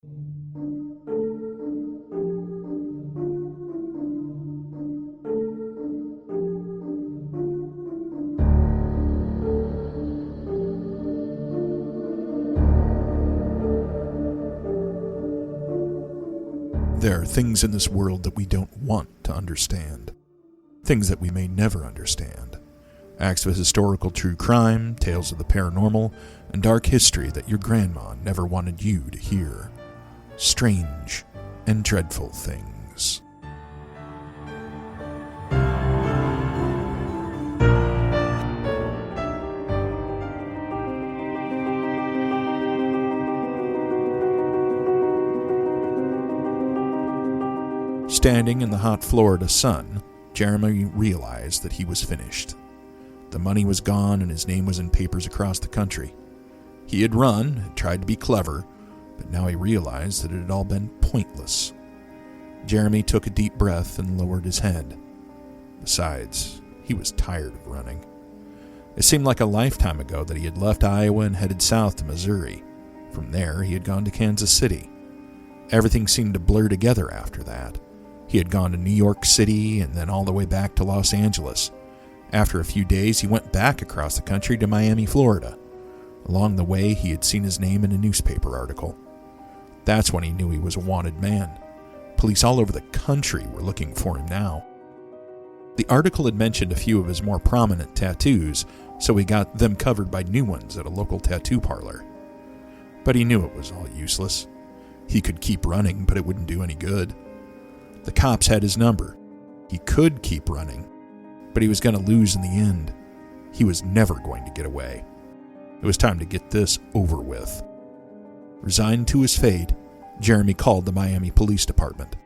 There are things in this world that we don't want to understand. Things that we may never understand. Acts of historical true crime, tales of the paranormal, and dark history that your grandma never wanted you to hear. Strange and dreadful things. Standing in the hot Florida sun, Jeremy realized that he was finished. The money was gone and his name was in papers across the country. He had run, had tried to be clever, but now he realized that it had all been pointless. Jeremy took a deep breath and lowered his head. Besides, he was tired of running. It seemed like a lifetime ago that he had left Iowa and headed south to Missouri. From there, he had gone to Kansas City. Everything seemed to blur together after that. He had gone to New York City and then all the way back to Los Angeles. After a few days, he went back across the country to Miami, Florida. Along the way, he had seen his name in a newspaper article. That's when he knew he was a wanted man. Police all over the country were looking for him now. The article had mentioned a few of his more prominent tattoos, so he got them covered by new ones at a local tattoo parlor. But he knew it was all useless. He could keep running, but it wouldn't do any good. The cops had his number. He could keep running, but he was going to lose in the end. He was never going to get away. It was time to get this over with. Resigned to his fate, Jeremy called the Miami Police Department.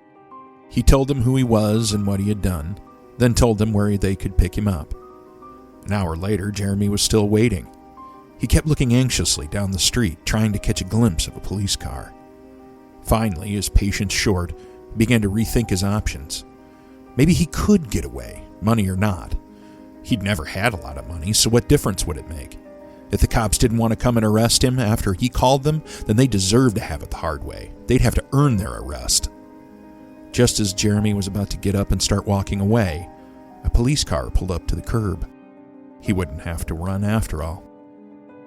He told them who he was and what he had done, then told them where they could pick him up. An hour later, Jeremy was still waiting. He kept looking anxiously down the street, trying to catch a glimpse of a police car. Finally, his patience short, he began to rethink his options. Maybe he could get away, money or not. He'd never had a lot of money, so what difference would it make? If the cops didn't want to come and arrest him after he called them, then they deserved to have it the hard way. They'd have to earn their arrest. Just as Jeremy was about to get up and start walking away, a police car pulled up to the curb. He wouldn't have to run after all.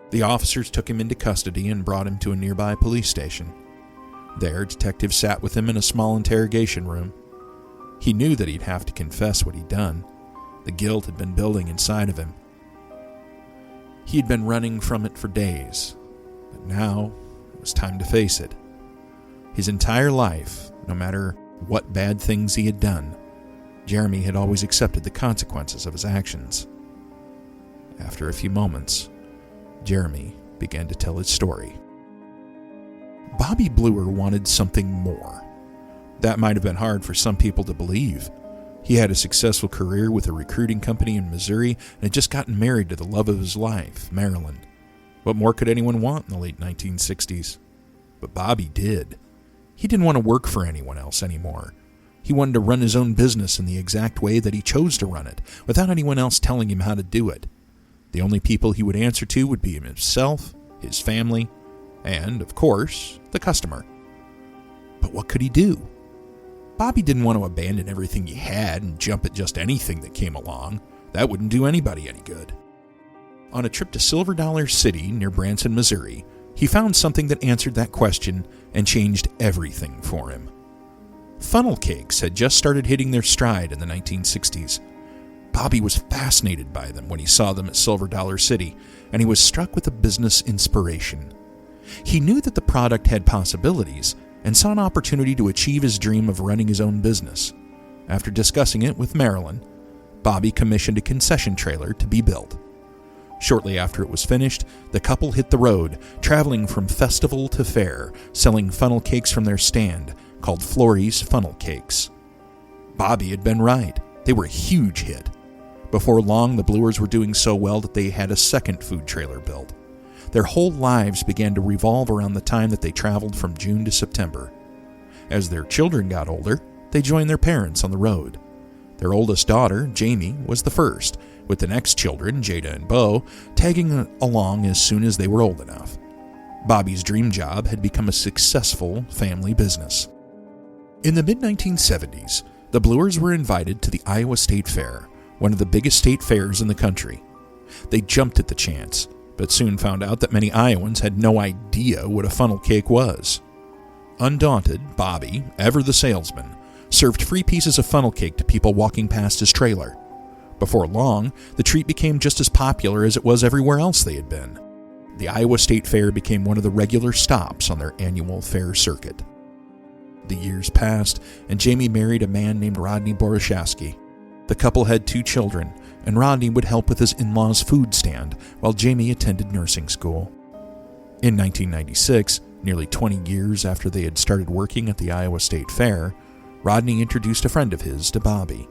The officers took him into custody and brought him to a nearby police station. There, detectives sat with him in a small interrogation room. He knew that he'd have to confess what he'd done. The guilt had been building inside of him. He had been running from it for days, but now it was time to face it. His entire life, no matter what bad things he had done, Jeremy had always accepted the consequences of his actions. After a few moments, Jeremy began to tell his story. Bobie Blewer wanted something more. That might have been hard for some people to believe. He had a successful career with a recruiting company in Missouri and had just gotten married to the love of his life, Marilyn. What more could anyone want in the late 1960s? But Bobby did. He didn't want to work for anyone else anymore. He wanted to run his own business in the exact way that he chose to run it, without anyone else telling him how to do it. The only people he would answer to would be himself, his family, and, of course, the customer. But what could he do? Bobby didn't want to abandon everything he had and jump at just anything that came along. That wouldn't do anybody any good. On a trip to Silver Dollar City near Branson, Missouri, he found something that answered that question and changed everything for him. Funnel cakes had just started hitting their stride in the 1960s. Bobby was fascinated by them when he saw them at Silver Dollar City, and he was struck with a business inspiration. He knew that the product had possibilities and saw an opportunity to achieve his dream of running his own business. After discussing it with Marilyn, Bobby commissioned a concession trailer to be built. Shortly after it was finished, the couple hit the road, traveling from festival to fair, selling funnel cakes from their stand, called Florey's Funnel Cakes. Bobby had been right. They were a huge hit. Before long, the Blewers were doing so well that they had a second food trailer built. Their whole lives began to revolve around the time that they traveled from June to September. As their children got older, they joined their parents on the road. Their oldest daughter, Jamie, was the first, with the next children, Jada and Bo, tagging along as soon as they were old enough. Bobby's dream job had become a successful family business. In the mid-1970s, the Blewers were invited to the Iowa State Fair, one of the biggest state fairs in the country. They jumped at the chance, but soon found out that many Iowans had no idea what a funnel cake was. Undaunted, Bobby, ever the salesman, served free pieces of funnel cake to people walking past his trailer. Before long, the treat became just as popular as it was everywhere else they had been. The Iowa State Fair became one of the regular stops on their annual fair circuit. The years passed, and Jamie married a man named Rodney Borishowski. The couple had 2 children, and Rodney would help with his in-laws' food stand while Jamie attended nursing school. In 1996, nearly 20 years after they had started working at the Iowa State Fair, Rodney introduced a friend of his to Bobby.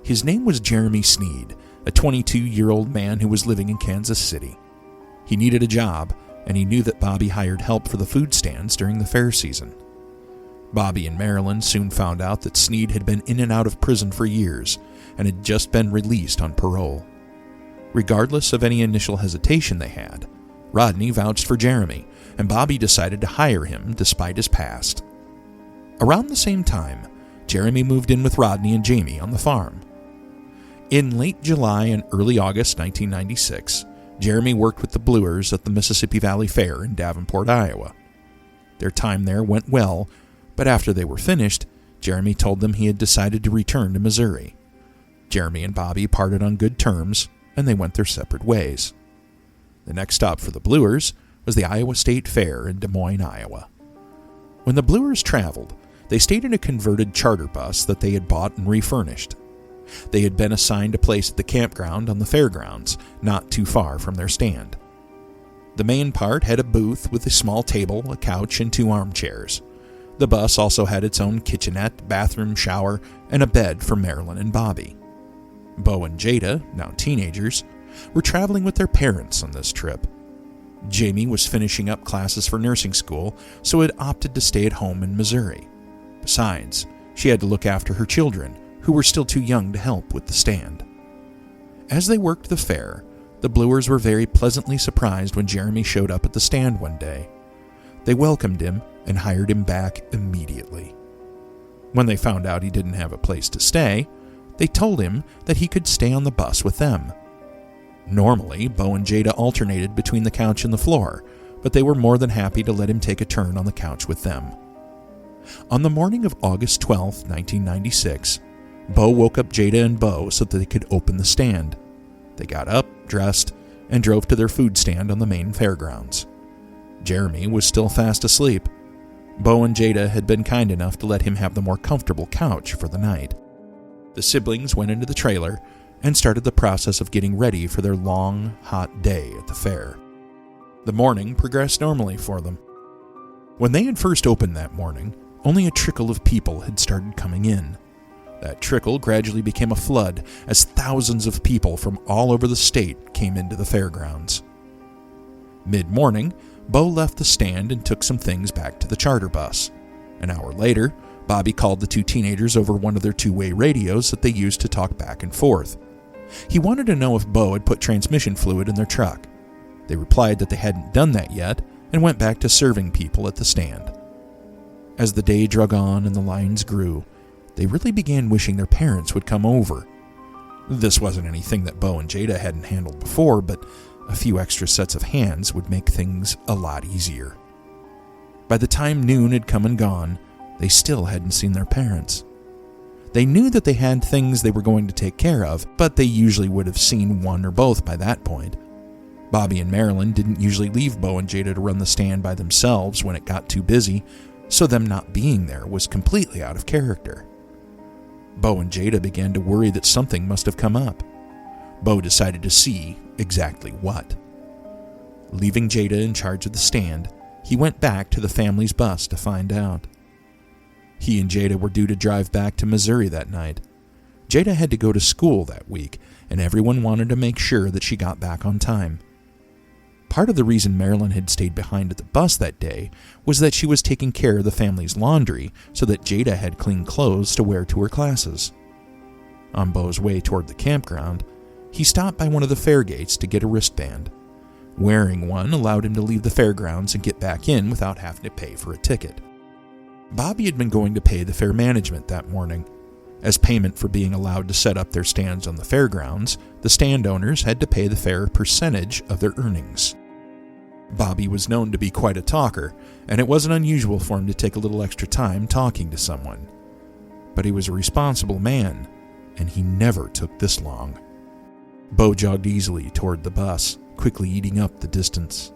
His name was Jeremy Sneed, a 22-year-old man who was living in Kansas City. He needed a job, and he knew that Bobby hired help for the food stands during the fair season. Bobie and Marilyn soon found out that Sneed had been in and out of prison for years and had just been released on parole. Regardless of any initial hesitation they had, Rodney vouched for Jeremy, and Bobby decided to hire him despite his past. Around the same time, Jeremy moved in with Rodney and Jamie on the farm. In late July and early August 1996, Jeremy worked with the Blewers at the Mississippi Valley Fair in Davenport, Iowa. Their time there went well, but after they were finished, Jeremy told them he had decided to return to Missouri. Jeremy and Bobby parted on good terms, and they went their separate ways. The next stop for the Blewers was the Iowa State Fair in Des Moines, Iowa. When the Blewers traveled, they stayed in a converted charter bus that they had bought and refurnished. They had been assigned a place at the campground on the fairgrounds, not too far from their stand. The main part had a booth with a small table, a couch, and 2 armchairs. The bus also had its own kitchenette, bathroom, shower, and a bed for Marilyn and Bobby. Bo and Jada, now teenagers, were traveling with their parents on this trip. Jamie was finishing up classes for nursing school, so had opted to stay at home in Missouri. Besides, she had to look after her children, who were still too young to help with the stand. As they worked the fair, the Blewers were very pleasantly surprised when Jeremy showed up at the stand one day. They welcomed him and hired him back immediately. When they found out he didn't have a place to stay, they told him that he could stay on the bus with them. Normally, Bo and Jada alternated between the couch and the floor, but they were more than happy to let him take a turn on the couch with them. On the morning of August 12, 1996, Bo woke up Jada and Bo so that they could open the stand. They got up, dressed, and drove to their food stand on the main fairgrounds. Jeremy was still fast asleep. Bo and Jada had been kind enough to let him have the more comfortable couch for the night. The siblings went into the trailer and started the process of getting ready for their long, hot day at the fair. The morning progressed normally for them. When they had first opened that morning, only a trickle of people had started coming in. That trickle gradually became a flood as thousands of people from all over the state came into the fairgrounds. Mid-morning, Bo left the stand and took some things back to the charter bus. An hour later, Bobby called the 2 teenagers over one of their 2-way radios that they used to talk back and forth. He wanted to know if Bo had put transmission fluid in their truck. They replied that they hadn't done that yet and went back to serving people at the stand. As the day drug on and the lines grew, they really began wishing their parents would come over. This wasn't anything that Bo and Jada hadn't handled before, but a few extra sets of hands would make things a lot easier. By the time noon had come and gone, they still hadn't seen their parents. They knew that they had things they were going to take care of, but they usually would have seen one or both by that point. Bobby and Marilyn didn't usually leave Bo and Jada to run the stand by themselves when it got too busy, so them not being there was completely out of character. Bo and Jada began to worry that something must have come up. Bo decided to see exactly what. Leaving Jada in charge of the stand, he went back to the family's bus to find out. He and Jada were due to drive back to Missouri that night. Jada had to go to school that week, and everyone wanted to make sure that she got back on time. Part of the reason Marilyn had stayed behind at the bus that day was that she was taking care of the family's laundry so that Jada had clean clothes to wear to her classes. On Bo's way toward the campground, he stopped by one of the fair gates to get a wristband. Wearing one allowed him to leave the fairgrounds and get back in without having to pay for a ticket. Bobby had been going to pay the fair management that morning. As payment for being allowed to set up their stands on the fairgrounds, the stand owners had to pay the fair a percentage of their earnings. Bobby was known to be quite a talker, and it wasn't unusual for him to take a little extra time talking to someone. But he was a responsible man, and he never took this long. Bo jogged easily toward the bus, quickly eating up the distance.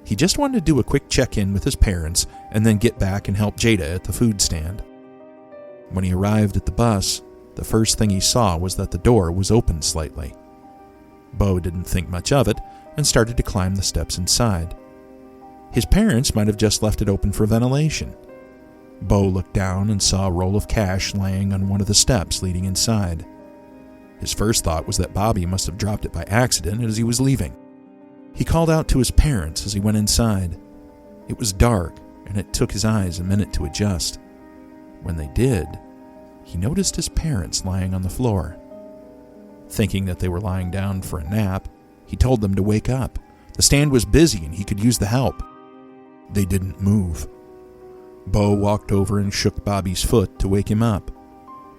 He just wanted to do a quick check-in with his parents and then get back and help Jada at the food stand. When he arrived at the bus, the first thing he saw was that the door was open slightly. Bo didn't think much of it and started to climb the steps inside. His parents might have just left it open for ventilation. Bo looked down and saw a roll of cash laying on one of the steps leading inside. His first thought was that Bobby must have dropped it by accident as he was leaving. He called out to his parents as he went inside. It was dark, and it took his eyes a minute to adjust. When they did, he noticed his parents lying on the floor. Thinking that they were lying down for a nap, he told them to wake up. The stand was busy and he could use the help. They didn't move. Bo walked over and shook Bobby's foot to wake him up.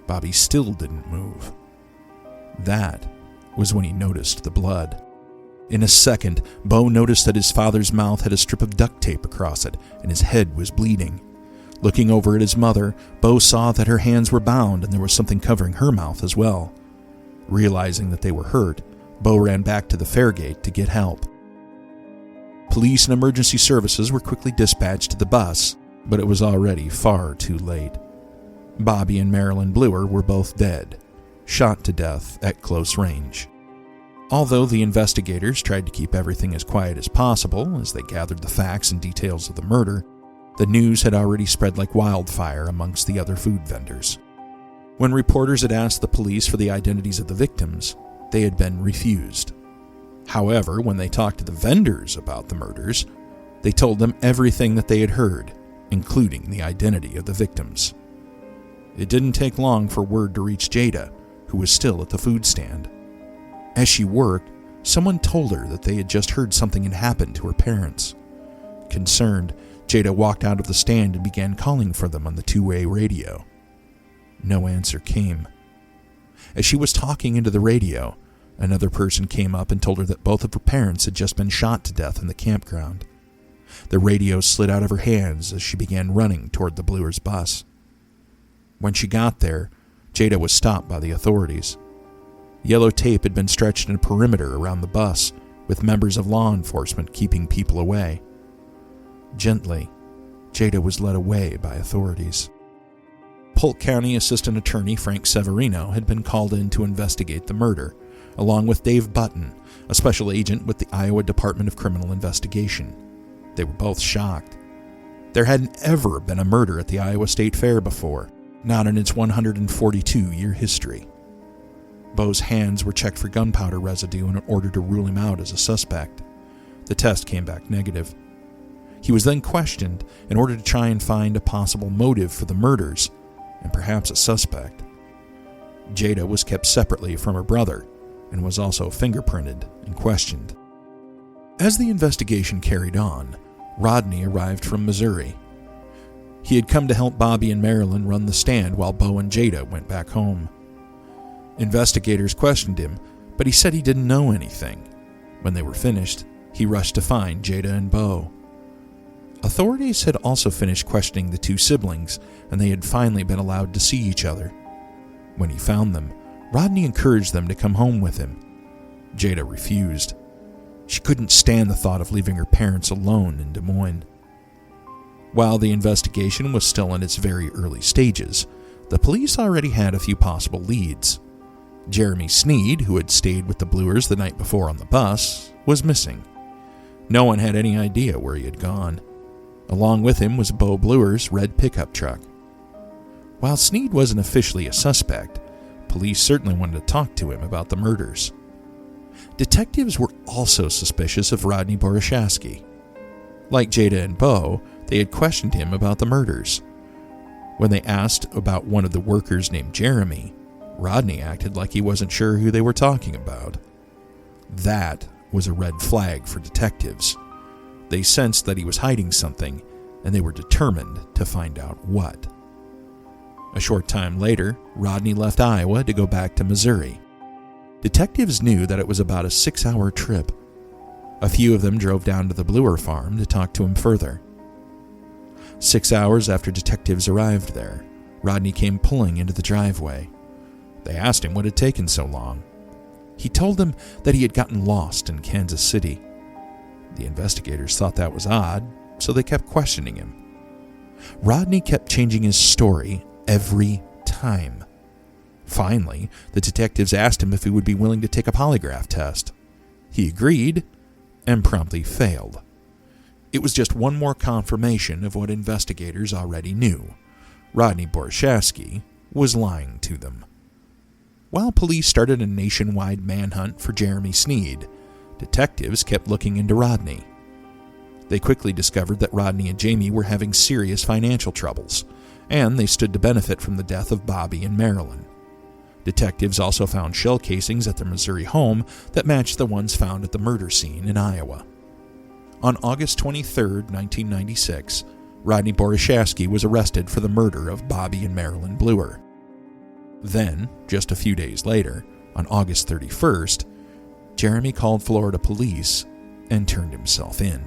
Bobby still didn't move. That was when he noticed the blood. In a second, Bo noticed that his father's mouth had a strip of duct tape across it, and his head was bleeding. Looking over at his mother, Bo saw that her hands were bound and there was something covering her mouth as well. Realizing that they were hurt, Bo ran back to the fair gate to get help. Police and emergency services were quickly dispatched to the bus, but it was already far too late. Bobie and Marilyn Blewer were both dead, shot to death at close range. Although the investigators tried to keep everything as quiet as possible as they gathered the facts and details of the murder, the news had already spread like wildfire amongst the other food vendors. When reporters had asked the police for the identities of the victims, they had been refused. However, when they talked to the vendors about the murders, they told them everything that they had heard, including the identity of the victims. It didn't take long for word to reach Jada, who was still at the food stand. As she worked, someone told her that they had just heard something had happened to her parents. Concerned, Jada walked out of the stand and began calling for them on the two-way radio. No answer came. As she was talking into the radio, another person came up and told her that both of her parents had just been shot to death in the campground. The radio slid out of her hands as she began running toward the Blewers' bus. When she got there, Jada was stopped by the authorities. Yellow tape had been stretched in a perimeter around the bus, with members of law enforcement keeping people away. Gently, Jada was led away by authorities. Polk County Assistant Attorney Frank Severino had been called in to investigate the murder, along with Dave Button, a special agent with the Iowa Department of Criminal Investigation. They were both shocked. There hadn't ever been a murder at the Iowa State Fair before, not in its 142-year history. Bo's hands were checked for gunpowder residue in order to rule him out as a suspect. The test came back negative. He was then questioned in order to try and find a possible motive for the murders, and perhaps a suspect. Jada was kept separately from her brother, and was also fingerprinted and questioned. As the investigation carried on, Rodney arrived from Missouri. He had come to help Bobie and Marilyn run the stand while Bo and Jada went back home. Investigators questioned him, but he said he didn't know anything. When they were finished, he rushed to find Jada and Bo. Authorities had also finished questioning the two siblings, and they had finally been allowed to see each other. When he found them, Rodney encouraged them to come home with him. Jada refused. She couldn't stand the thought of leaving her parents alone in Des Moines. While the investigation was still in its very early stages, the police already had a few possible leads. Jeremy Sneed, who had stayed with the Blewers the night before on the bus, was missing. No one had any idea where he had gone. Along with him was Bo Blewer's red pickup truck. While Sneed wasn't officially a suspect, police certainly wanted to talk to him about the murders. Detectives were also suspicious of Rodney Borashasky. Like Jada and Bo, they had questioned him about the murders. When they asked about one of the workers named Jeremy, Rodney acted like he wasn't sure who they were talking about. That was a red flag for detectives. They sensed that he was hiding something, and they were determined to find out what. A short time later, Rodney left Iowa to go back to Missouri. Detectives knew that it was about a 6-hour trip. A few of them drove down to the Blewer farm to talk to him further. 6 hours after detectives arrived there, Rodney came pulling into the driveway. They asked him what had taken so long. He told them that he had gotten lost in Kansas City. The investigators thought that was odd, so they kept questioning him. Rodney kept changing his story every time. Finally, the detectives asked him if he would be willing to take a polygraph test. He agreed and promptly failed. It was just one more confirmation of what investigators already knew. Rodney Borshasky was lying to them. While police started a nationwide manhunt for Jeremy Sneed, detectives kept looking into Rodney. They quickly discovered that Rodney and Jamie were having serious financial troubles, and they stood to benefit from the death of Bobie and Marilyn. Detectives also found shell casings at their Missouri home that matched the ones found at the murder scene in Iowa. On August 23, 1996, Rodney Borshasky was arrested for the murder of Bobie and Marilyn Blewer. Then, just a few days later, on August 31st, Jeremy called Florida police and turned himself in.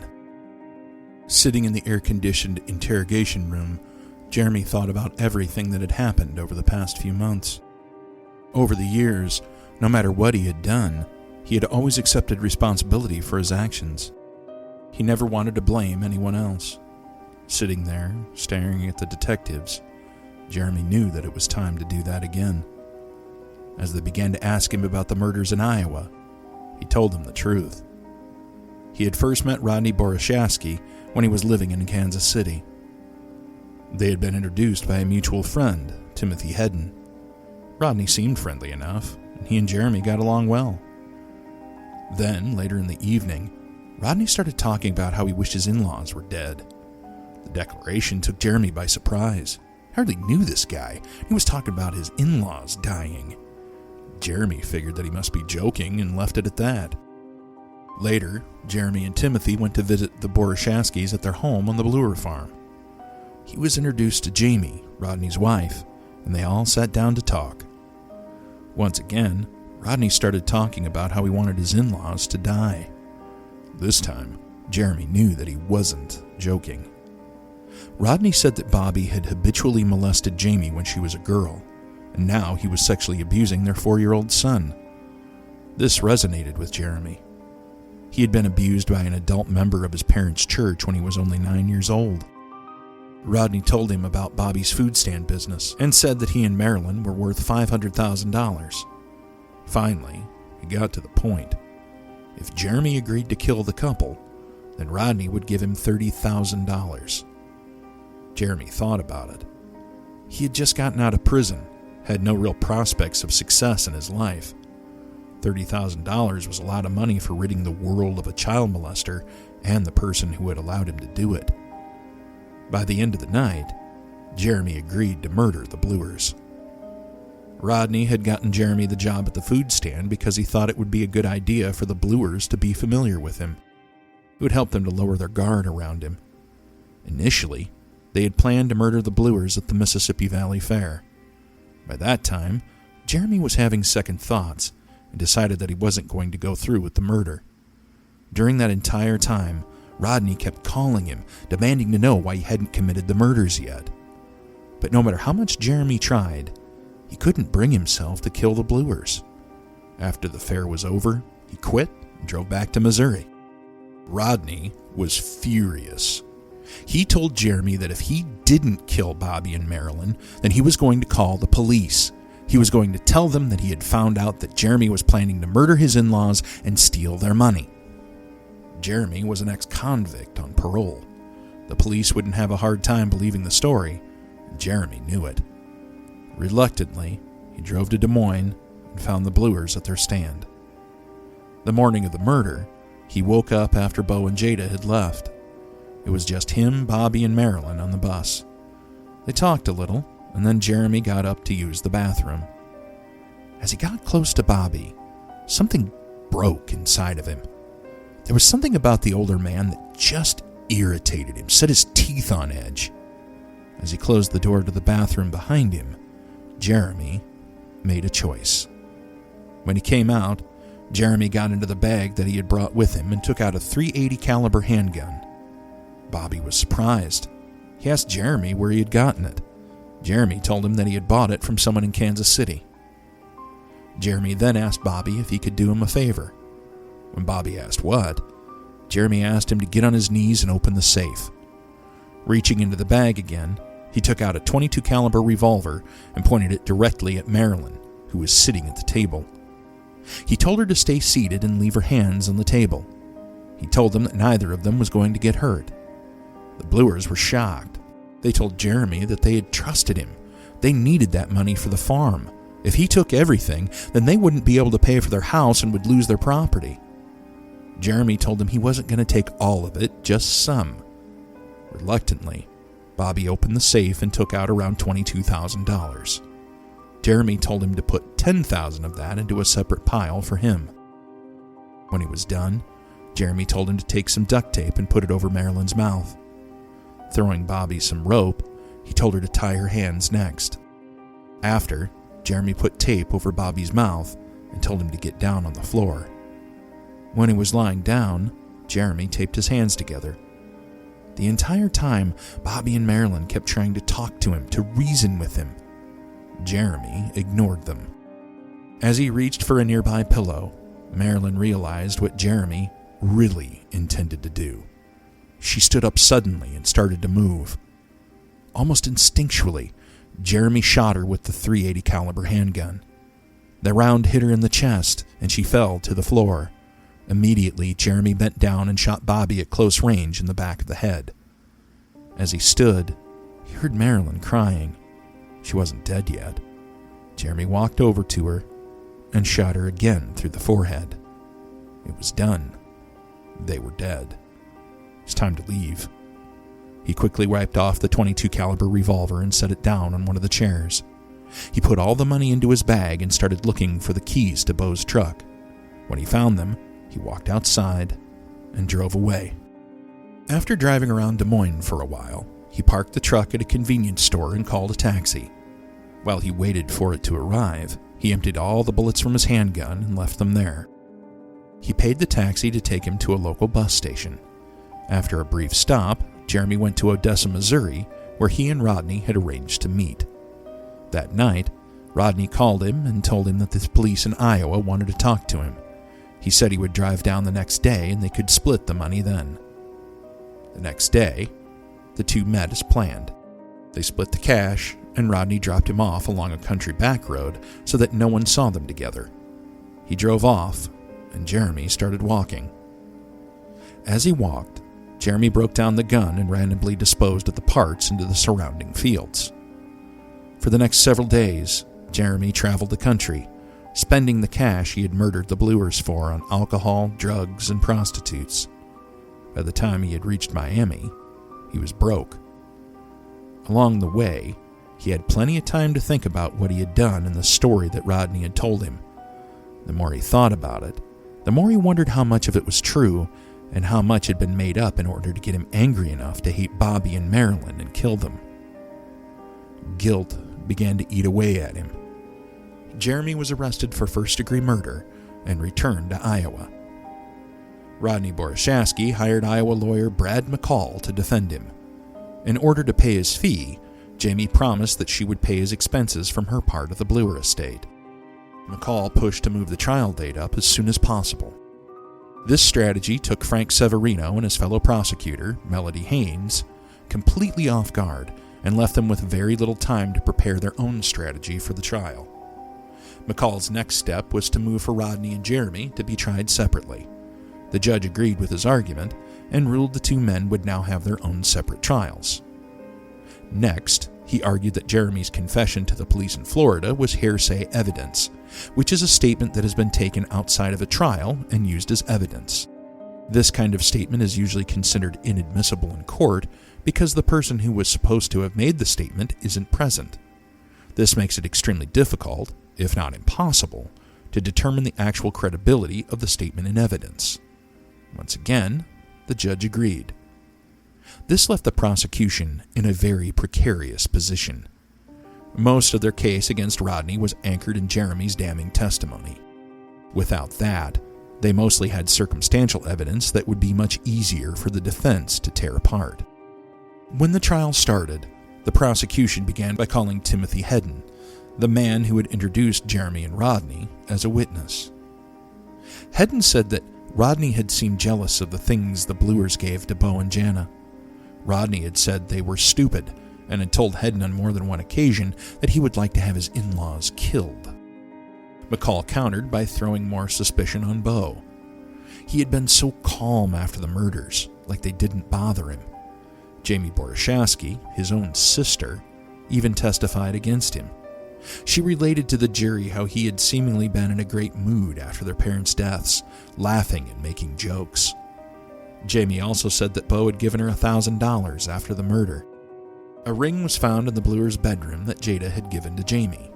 Sitting in the air-conditioned interrogation room, Jeremy thought about everything that had happened over the past few months. Over the years, no matter what he had done, he had always accepted responsibility for his actions. He never wanted to blame anyone else. Sitting there, staring at the detectives, Jeremy knew that it was time to do that again. As they began to ask him about the murders in Iowa, he told them the truth. He had first met Rodney Borshasky when he was living in Kansas City. They had been introduced by a mutual friend, Timothy Hedden. Rodney seemed friendly enough, and he and Jeremy got along well. Then, later in the evening, Rodney started talking about how he wished his in-laws were dead. The declaration took Jeremy by surprise. He hardly knew this guy. He was talking about his in-laws dying. Jeremy figured that he must be joking and left it at that. Later, Jeremy and Timothy went to visit the Borshasky's at their home on the Blewer farm. He was introduced to Jamie, Rodney's wife, and they all sat down to talk. Once again, Rodney started talking about how he wanted his in-laws to die. This time, Jeremy knew that he wasn't joking. Rodney said that Bobie had habitually molested Jamie when she was a girl, and now he was sexually abusing their 4-year-old son. This resonated with Jeremy. He had been abused by an adult member of his parents' church when he was only 9 years old. Rodney told him about Bobby's food stand business and said that he and Marilyn were worth $500,000. Finally, he got to the point. If Jeremy agreed to kill the couple, then Rodney would give him $30,000. Jeremy thought about it. He had just gotten out of prison, had no real prospects of success in his life. $30,000 was a lot of money for ridding the world of a child molester and the person who had allowed him to do it. By the end of the night, Jeremy agreed to murder the Blewers. Rodney had gotten Jeremy the job at the food stand because he thought it would be a good idea for the Blewers to be familiar with him. It would help them to lower their guard around him. Initially, they had planned to murder the Blewers at the Mississippi Valley Fair. By that time, Jeremy was having second thoughts and decided that he wasn't going to go through with the murder. During that entire time, Rodney kept calling him, demanding to know why he hadn't committed the murders yet. But no matter how much Jeremy tried, he couldn't bring himself to kill the Blewers. After the fair was over, he quit and drove back to Missouri. Rodney was furious. He told Jeremy that if he didn't kill Bobie and Marilyn, then he was going to call the police. He was going to tell them that he had found out that Jeremy was planning to murder his in-laws and steal their money. Jeremy was an ex-convict on parole. The police wouldn't have a hard time believing the story, and Jeremy knew it. Reluctantly, he drove to Des Moines and found the Blewers at their stand. The morning of the murder, he woke up after Bo and Jada had left. It was just him, Bobie, and Marilyn on the bus. They talked a little, and then Jeremy got up to use the bathroom. As he got close to Bobie, something broke inside of him. There was something about the older man that just irritated him, set his teeth on edge. As he closed the door to the bathroom behind him, Jeremy made a choice. When he came out, Jeremy got into the bag that he had brought with him and took out a .380 caliber handgun. Bobby was surprised. He asked Jeremy where he had gotten it. Jeremy told him that he had bought it from someone in Kansas City. Jeremy then asked Bobby if he could do him a favor. When Bobby asked what, Jeremy asked him to get on his knees and open the safe. Reaching into the bag again, he took out a .22 caliber revolver and pointed it directly at Marilyn, who was sitting at the table. He told her to stay seated and leave her hands on the table. He told them that neither of them was going to get hurt. The Blewers were shocked. They told Jeremy that they had trusted him. They needed that money for the farm. If he took everything, then they wouldn't be able to pay for their house and would lose their property. Jeremy told them he wasn't going to take all of it, just some. Reluctantly, Bobby opened the safe and took out around $22,000. Jeremy told him to put $10,000 of that into a separate pile for him. When he was done, Jeremy told him to take some duct tape and put it over Marilyn's mouth. Throwing Bobby some rope, he told her to tie her hands next. After, Jeremy put tape over Bobby's mouth and told him to get down on the floor. When he was lying down, Jeremy taped his hands together. The entire time, Bobby and Marilyn kept trying to talk to him, to reason with him. Jeremy ignored them. As he reached for a nearby pillow, Marilyn realized what Jeremy really intended to do. She stood up suddenly and started to move. Almost instinctually, Jeremy shot her with the .380 caliber handgun. The round hit her in the chest, and she fell to the floor. Immediately, Jeremy bent down and shot Bobby at close range in the back of the head. As he stood, he heard Marilyn crying. She wasn't dead yet. Jeremy walked over to her and shot her again through the forehead. It was done. They were dead. It's time to leave. He quickly wiped off the .22 caliber revolver and set it down on one of the chairs. He put all the money into his bag and started looking for the keys to Beau's truck. When he found them, he walked outside and drove away. After driving around Des Moines for a while, he parked the truck at a convenience store and called a taxi. While he waited for it to arrive, he emptied all the bullets from his handgun and left them there. He paid the taxi to take him to a local bus station. After a brief stop, Jeremy went to Odessa, Missouri, where he and Rodney had arranged to meet. That night, Rodney called him and told him that the police in Iowa wanted to talk to him. He said he would drive down the next day and they could split the money then. The next day, the two met as planned. They split the cash, and Rodney dropped him off along a country back road so that no one saw them together. He drove off, and Jeremy started walking. As he walked, Jeremy broke down the gun and randomly disposed of the parts into the surrounding fields. For the next several days, Jeremy traveled the country, spending the cash he had murdered the Blewers for on alcohol, drugs, and prostitutes. By the time he had reached Miami, he was broke. Along the way, he had plenty of time to think about what he had done and the story that Rodney had told him. The more he thought about it, the more he wondered how much of it was true and how much had been made up in order to get him angry enough to hate Bobby and Marilyn and kill them. Guilt began to eat away at him. Jeremy was arrested for first-degree murder and returned to Iowa. Rodney Borishasky hired Iowa lawyer Brad McCall to defend him. In order to pay his fee, Jamie promised that she would pay his expenses from her part of the Blewer estate. McCall pushed to move the trial date up as soon as possible. This strategy took Frank Severino and his fellow prosecutor, Melody Haynes, completely off guard and left them with very little time to prepare their own strategy for the trial. McCall's next step was to move for Rodney and Jeremy to be tried separately. The judge agreed with his argument and ruled the two men would now have their own separate trials. Next, he argued that Jeremy's confession to the police in Florida was hearsay evidence, which is a statement that has been taken outside of a trial and used as evidence. This kind of statement is usually considered inadmissible in court because the person who was supposed to have made the statement isn't present. This makes it extremely difficult, if not impossible, to determine the actual credibility of the statement in evidence. Once again, the judge agreed. This left the prosecution in a very precarious position. Most of their case against Rodney was anchored in Jeremy's damning testimony. Without that, they mostly had circumstantial evidence that would be much easier for the defense to tear apart. When the trial started, the prosecution began by calling Timothy Hedden, the man who had introduced Jeremy and Rodney, as a witness. Hedden said that Rodney had seemed jealous of the things the Blewers gave to Bo and Jana. Rodney had said they were stupid and had told Hedden on more than one occasion that he would like to have his in-laws killed. McCall countered by throwing more suspicion on Bo. He had been so calm after the murders, like they didn't bother him. Jamie Borishasky, his own sister, even testified against him. She related to the jury how he had seemingly been in a great mood after their parents' deaths, laughing and making jokes. Jamie also said that Bo had given her $1,000 after the murder. A ring was found in the Blewers' bedroom that Jada had given to Jamie.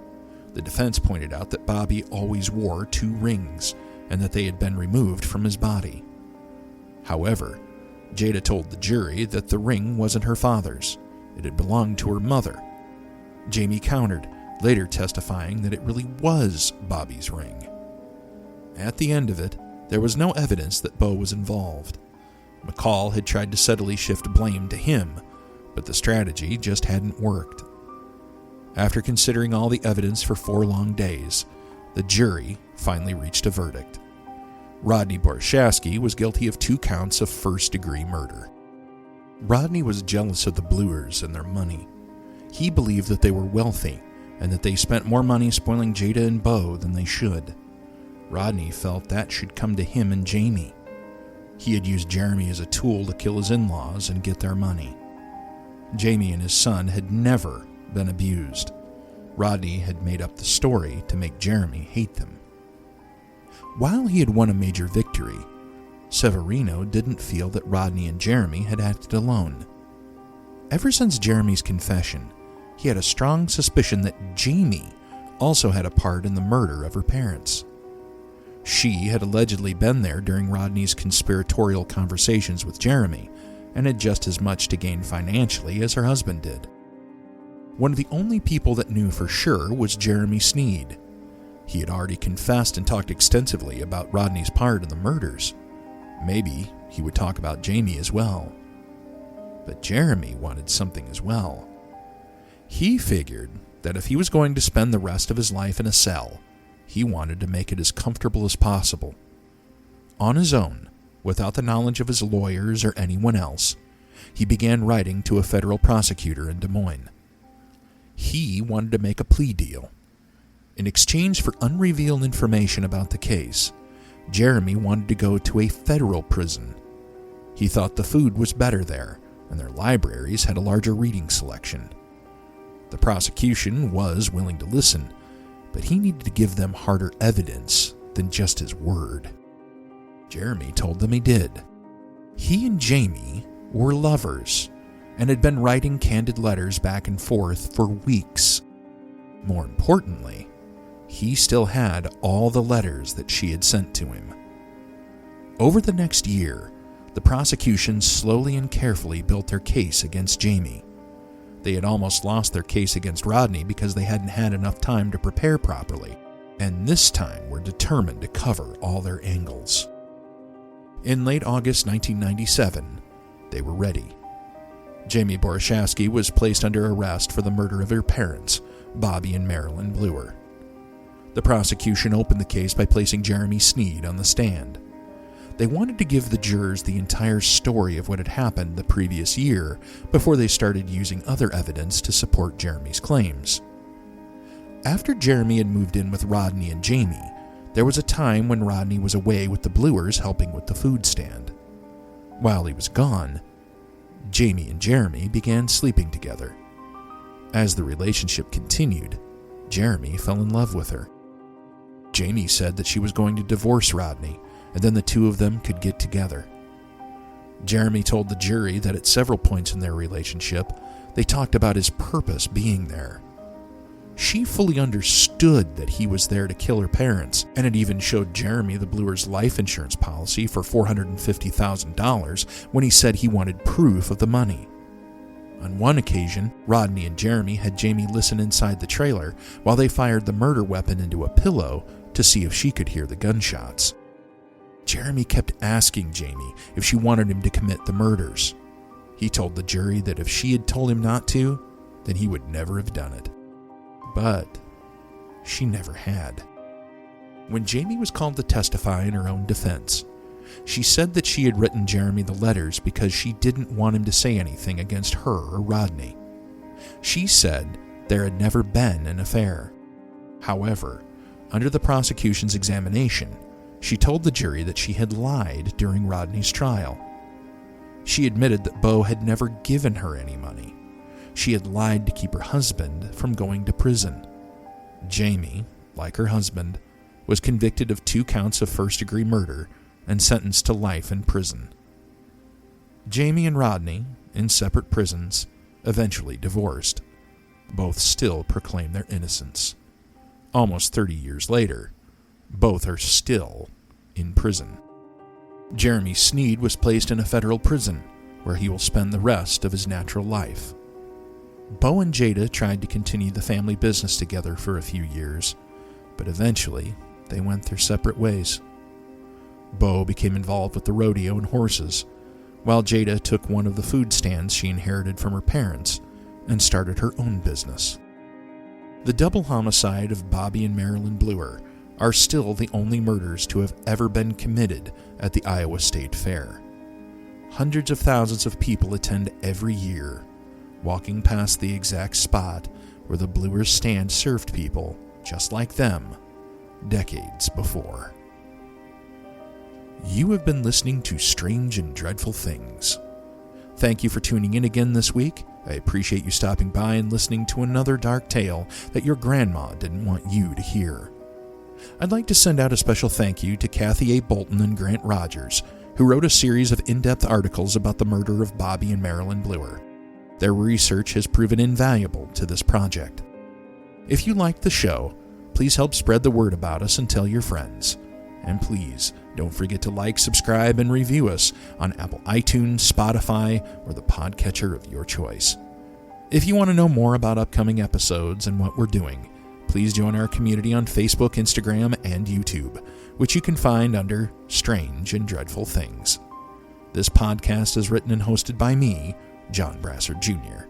The defense pointed out that Bobby always wore 2 rings and that they had been removed from his body. However, Jada told the jury that the ring wasn't her father's. It had belonged to her mother. Jamie countered, later testifying that it really was Bobby's ring. At the end of it, there was no evidence that Bo was involved. McCall had tried to subtly shift blame to him, but the strategy just hadn't worked. After considering all the evidence for 4 long days, the jury finally reached a verdict. Rodney Borishasky was guilty of 2 counts of first-degree murder. Rodney was jealous of the Blewers and their money. He believed that they were wealthy and that they spent more money spoiling Jada and Bo than they should. Rodney felt that should come to him and Jamie. He had used Jeremy as a tool to kill his in-laws and get their money. Jamie and his son had never been abused. Rodney had made up the story to make Jeremy hate them. While he had won a major victory, Severino didn't feel that Rodney and Jeremy had acted alone. Ever since Jeremy's confession, he had a strong suspicion that Jamie also had a part in the murder of her parents. She had allegedly been there during Rodney's conspiratorial conversations with Jeremy and had just as much to gain financially as her husband did. One of the only people that knew for sure was Jeremy Sneed. He had already confessed and talked extensively about Rodney's part in the murders. Maybe he would talk about Jamie as well. But Jeremy wanted something as well. He figured that if he was going to spend the rest of his life in a cell, he wanted to make it as comfortable as possible. On his own, without the knowledge of his lawyers or anyone else, he began writing to a federal prosecutor in Des Moines. He wanted to make a plea deal. In exchange for unrevealed information about the case, Jeremy wanted to go to a federal prison. He thought the food was better there, and their libraries had a larger reading selection. The prosecution was willing to listen, but he needed to give them harder evidence than just his word. Jeremy told them he did. He and Jamie were lovers and had been writing candid letters back and forth for weeks. More importantly, he still had all the letters that she had sent to him. Over the next year, the prosecution slowly and carefully built their case against Jamie. They had almost lost their case against Rodney because they hadn't had enough time to prepare properly, and this time were determined to cover all their angles. In late August 1997, they were ready. Jamie Borishasky was placed under arrest for the murder of her parents, Bobie and Marilyn Blewer. The prosecution opened the case by placing Jeremy Sneed on the stand. They wanted to give the jurors the entire story of what had happened the previous year before they started using other evidence to support Jeremy's claims. After Jeremy had moved in with Rodney and Jamie, there was a time when Rodney was away with the Blewers helping with the food stand. While he was gone, Jamie and Jeremy began sleeping together. As the relationship continued, Jeremy fell in love with her. Jamie said that she was going to divorce Rodney, and then the two of them could get together. Jeremy told the jury that at several points in their relationship, they talked about his purpose being there. She fully understood that he was there to kill her parents, and had even showed Jeremy the Blewer's life insurance policy for $450,000 when he said he wanted proof of the money. On one occasion, Rodney and Jeremy had Jamie listen inside the trailer while they fired the murder weapon into a pillow to see if she could hear the gunshots. Jeremy kept asking Jamie if she wanted him to commit the murders. He told the jury that if she had told him not to, then he would never have done it. But she never had. When Jamie was called to testify in her own defense, she said that she had written Jeremy the letters because she didn't want him to say anything against her or Rodney. She said there had never been an affair. However, under the prosecution's examination, she told the jury that she had lied during Rodney's trial. She admitted that Bo had never given her any money. She had lied to keep her husband from going to prison. Jamie, like her husband, was convicted of 2 counts of first-degree murder and sentenced to life in prison. Jamie and Rodney, in separate prisons, eventually divorced. Both still proclaim their innocence. Almost 30 years later, both are still in prison. Jeremy Sneed was placed in a federal prison, where he will spend the rest of his natural life. Bo and Jada tried to continue the family business together for a few years, but eventually they went their separate ways. Bo became involved with the rodeo and horses, while Jada took one of the food stands she inherited from her parents and started her own business. The double homicide of Bobie and Marilyn Blewer are still the only murders to have ever been committed at the Iowa State Fair. Hundreds of thousands of people attend every year, walking past the exact spot where the Blewers' stand served people just like them decades before. You have been listening to Strange and Dreadful Things. Thank you for tuning in again this week. I appreciate you stopping by and listening to another dark tale that your grandma didn't want you to hear. I'd like to send out a special thank you to Kathy A. Bolton and Grant Rogers, who wrote a series of in-depth articles about the murder of Bobie and Marilyn Blewer. Their research has proven invaluable to this project. If you liked the show, please help spread the word about us and tell your friends. And please, don't forget to like, subscribe, and review us on Apple iTunes, Spotify, or the podcatcher of your choice. If you want to know more about upcoming episodes and what we're doing, please join our community on Facebook, Instagram, and YouTube, which you can find under Strange and Dreadful Things. This podcast is written and hosted by me, John Brassard Jr.